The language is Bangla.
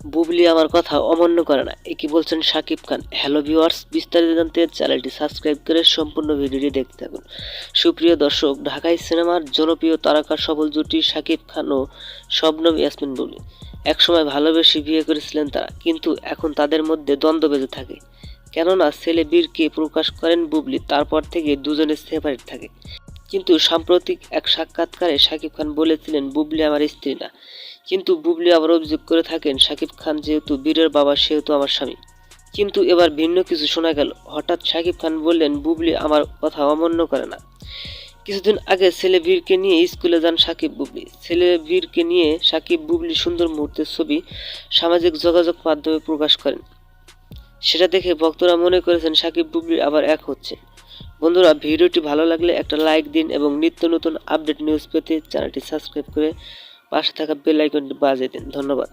বুবলি আমার কথা অমান্য করে না, একে বলছেন শাকিব খান। হ্যালো ভিউয়ার্স, বিস্তারিত জানতে চ্যানেলটি সাবস্ক্রাইব করে সম্পূর্ণ ভিডিওটি দেখতে থাকুন। সুপ্রিয় দর্শক, ঢাকাই সিনেমার জনপ্রিয় তারকা সফল জুটি শাকিব খান ও শবনম ইয়াসমিন বুবলি একসময় ভালোবেসে বিয়ে করেছিলেন তারা, কিন্তু এখন তাদের মধ্যে দ্বন্দ্ব বেঁধে থাকে। কেননা ছেলে বীরকে প্রকাশ করেন বুবলি, তারপর থেকে দুজনে সেপারেট থাকে। কিন্তু সাম্প্রতিক এক সাক্ষাৎকারে শাকিব খান বলেছিলেন বুবলি আমার স্ত্রী না। কিন্তু বুবলি আবার অভিযোগ করে থাকেন শাকিব খান যেহেতু বীরের বাবা সেহেতু আমার স্বামী। কিন্তু এবার ভিন্ন কিছু শোনা গেল। হঠাৎ শাকিব খান বললেন বুবলি আমার কথা অমান্য করে না। কিছুদিন আগে ছেলে বীরকে নিয়ে স্কুলে যান শাকিব বুবলি। ছেলে বীরকে নিয়ে শাকিব বুবলি সুন্দর মুহূর্তের ছবি সামাজিক যোগাযোগ মাধ্যমে প্রকাশ করেন। সেটা দেখে ভক্তরা মনে করেছেন শাকিব বুবলি আবার এক হচ্ছে। বন্ধুরা, ভিডিওটি ভালো লাগলে একটা লাইক দিন এবং নিত্য নতুন আপডেট নিউজ পেতে চ্যানেলটি সাবস্ক্রাইব করে পাশে থাকা বেল আইকনটি বাজিয়ে দিন। ধন্যবাদ।